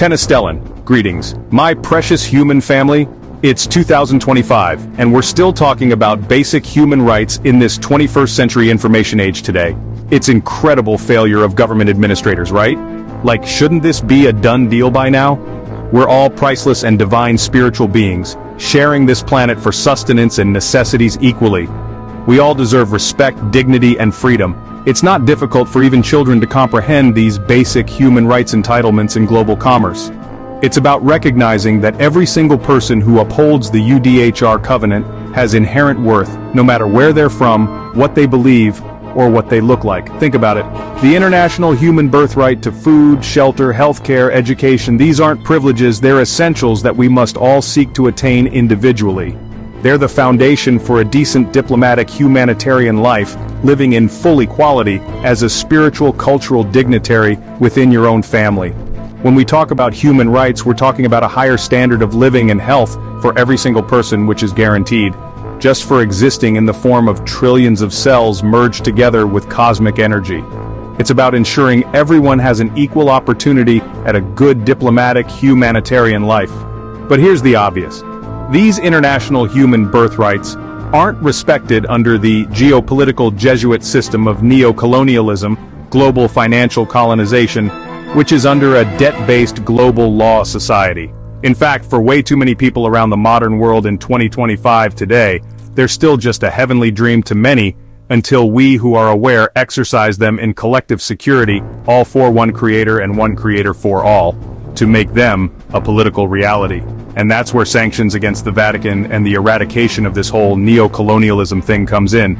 Tennistellan, greetings, my precious human family. It's 2025, and we're still talking about basic human rights in this 21st century information age today. It's incredible failure of government administrators, right? Like, shouldn't this be a done deal by now? We're all priceless and divine spiritual beings, sharing this planet for sustenance and necessities equally. We all deserve respect, dignity, and freedom. It's not difficult for even children to comprehend these basic human rights entitlements in global commerce. It's about recognizing that every single person who upholds the UDHR covenant has inherent worth, no matter where they're from, what they believe, or what they look like. Think about it. The international human birthright to food, shelter, healthcare, education, these aren't privileges, they're essentials that we must all seek to attain individually. They're the foundation for a decent diplomatic humanitarian life, living in full equality as a spiritual cultural dignitary within your own family. When we talk about human rights, we're talking about a higher standard of living and health for every single person, which is guaranteed, just for existing in the form of trillions of cells merged together with cosmic energy. It's about ensuring everyone has an equal opportunity at a good diplomatic humanitarian life. But here's the obvious. These international human birthrights aren't respected under the geopolitical Jesuit system of neocolonialism, global financial colonization, which is under a debt-based global law society. In fact, for way too many people around the modern world in 2025 today, they're still just a heavenly dream to many, until we who are aware exercise them in collective security, all for one creator and one creator for all, to make them a political reality. And that's where sanctions against the Vatican and the eradication of this whole neocolonialism thing comes in.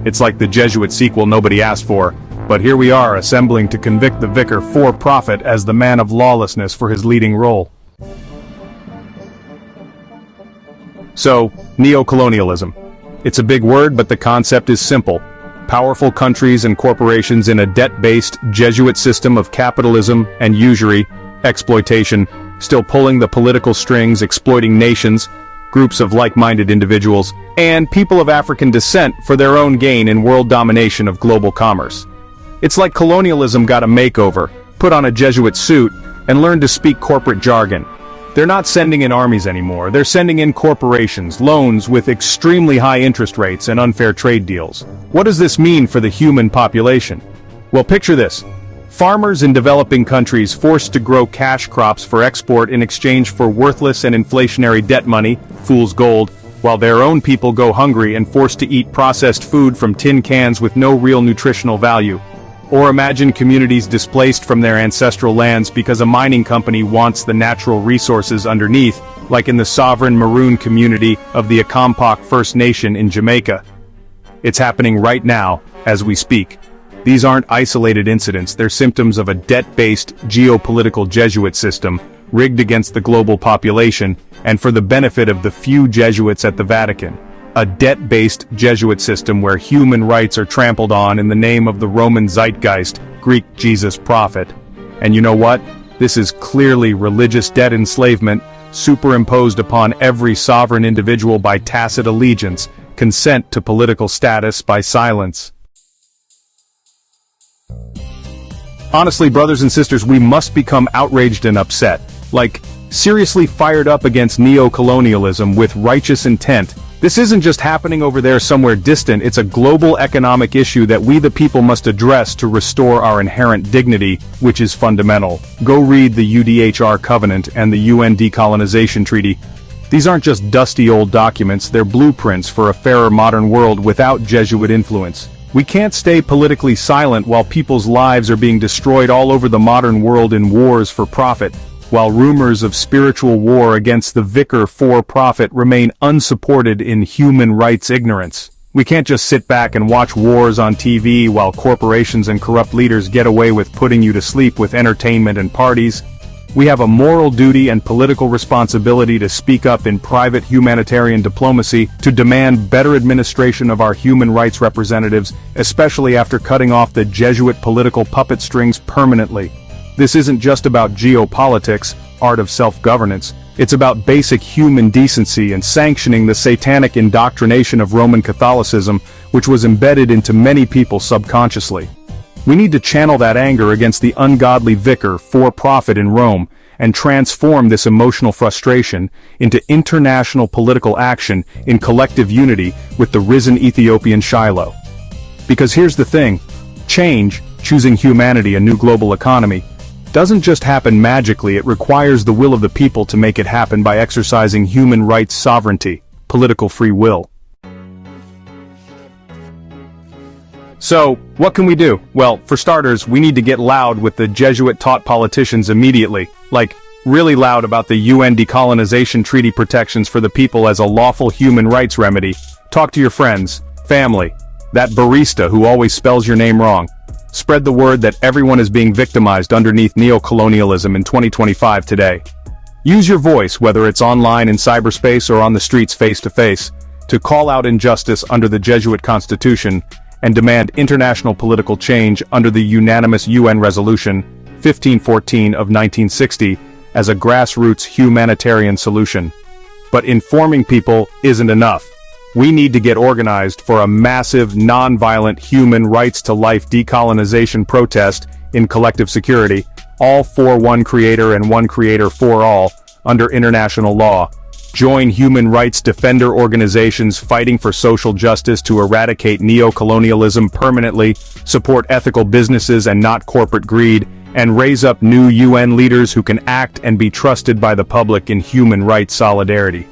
It's like the Jesuit sequel nobody asked for, but here we are assembling to convict the vicar for profit as the man of lawlessness for his leading role. So, neocolonialism. It's a big word, but the concept is simple. Powerful countries and corporations in a debt-based Jesuit system of capitalism and usury, exploitation, still pulling the political strings, exploiting nations, groups of like-minded individuals, and people of African descent for their own gain in world domination of global commerce. It's like colonialism got a makeover, put on a Jesuit suit, and learned to speak corporate jargon. They're not sending in armies anymore, they're sending in corporations, loans with extremely high interest rates and unfair trade deals. What does this mean for the human population? Well, picture this. Farmers in developing countries forced to grow cash crops for export in exchange for worthless and inflationary debt money, fool's gold, while their own people go hungry and forced to eat processed food from tin cans with no real nutritional value. Or imagine communities displaced from their ancestral lands because a mining company wants the natural resources underneath, like in the sovereign Maroon community of the Accompok First Nation in Jamaica. It's happening right now, as we speak. These aren't isolated incidents, they're symptoms of a debt-based geopolitical Jesuit system, rigged against the global population, and for the benefit of the few Jesuits at the Vatican. A debt-based Jesuit system where human rights are trampled on in the name of the Roman zeitgeist, Greek Jesus prophet. And you know what? This is clearly religious debt enslavement, superimposed upon every sovereign individual by tacit allegiance, consent to political status by silence. Honestly, brothers and sisters, we must become outraged and upset. Like, seriously fired up against neocolonialism with righteous intent. This isn't just happening over there somewhere distant, it's a global economic issue that we the people must address to restore our inherent dignity, which is fundamental. Go read the UDHR Covenant and the UN Decolonization Treaty. These aren't just dusty old documents, they're blueprints for a fairer modern world without Jesuit influence. We can't stay politically silent while people's lives are being destroyed all over the modern world in wars for profit, while rumors of spiritual war against the vicar for profit remain unsupported in human rights ignorance. We can't just sit back and watch wars on TV while corporations and corrupt leaders get away with putting you to sleep with entertainment and parties. We have a moral duty and political responsibility to speak up in private humanitarian diplomacy to demand better administration of our human rights representatives, especially after cutting off the Jesuit political puppet strings permanently. This isn't just about geopolitics, art of self-governance. It's about basic human decency and sanctioning the satanic indoctrination of Roman Catholicism, which was embedded into many people subconsciously. We need to channel that anger against the ungodly vicar for profit in Rome, and transform this emotional frustration into international political action in collective unity with the risen Ethiopian Shiloh. Because here's the thing, change, choosing humanity, a new global economy, doesn't just happen magically. It requires the will of the people to make it happen by exercising human rights sovereignty, political free will. So, what can we do? Well, for starters, we need to get loud with the Jesuit-taught politicians immediately. Like, really loud about the UN decolonization treaty protections for the people as a lawful human rights remedy. Talk to your friends, family, that barista who always spells your name wrong. Spread the word that everyone is being victimized underneath neocolonialism in 2025 today. Use your voice, whether it's online in cyberspace or on the streets face-to-face, to call out injustice under the Jesuit constitution and demand international political change under the unanimous UN Resolution 1514 of 1960 as a grassroots humanitarian solution. But informing people isn't enough. We need to get organized for a massive, non-violent human rights to life decolonization protest in collective security, all for one creator and one creator for all, under international law. Join human rights defender organizations fighting for social justice to eradicate neocolonialism permanently, support ethical businesses and not corporate greed, and raise up new UN leaders who can act and be trusted by the public in human rights solidarity.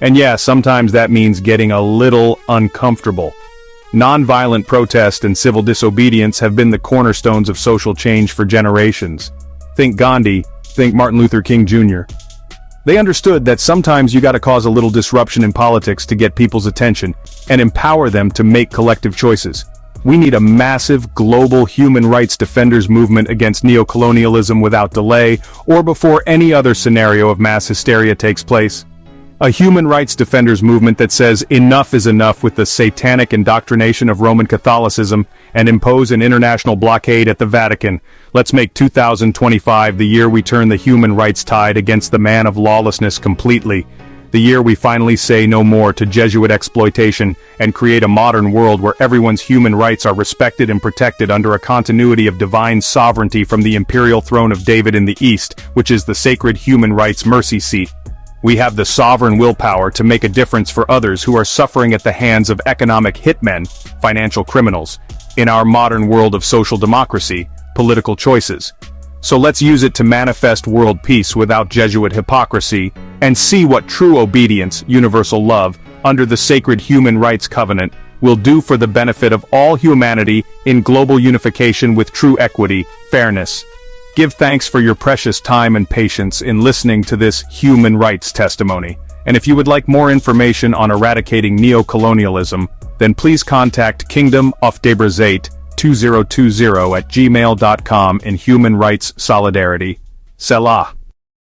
And yeah, sometimes that means getting a little uncomfortable. Nonviolent protest and civil disobedience have been the cornerstones of social change for generations. Think Gandhi, think Martin Luther King Jr. They understood that sometimes you gotta cause a little disruption in politics to get people's attention and empower them to make collective choices. We need a massive global human rights defenders movement against neocolonialism without delay or before any other scenario of mass hysteria takes place. A human rights defenders movement that says enough is enough with the satanic indoctrination of Roman Catholicism and impose an international blockade at the Vatican. Let's make 2025 the year we turn the human rights tide against the man of lawlessness completely. The year we finally say no more to Jesuit exploitation and create a modern world where everyone's human rights are respected and protected under a continuity of divine sovereignty from the imperial throne of David in the East, which is the sacred human rights mercy seat. We have the sovereign willpower to make a difference for others who are suffering at the hands of economic hitmen, financial criminals, in our modern world of social democracy, political choices. So let's use it to manifest world peace without Jesuit hypocrisy, and see what true obedience, universal love, under the sacred human rights covenant, will do for the benefit of all humanity in global unification with true equity, fairness. Give thanks for your precious time and patience in listening to this human rights testimony. And if you would like more information on eradicating neocolonialism, then please contact kingdomofdebrazate2020@gmail.com in human rights solidarity. Selah.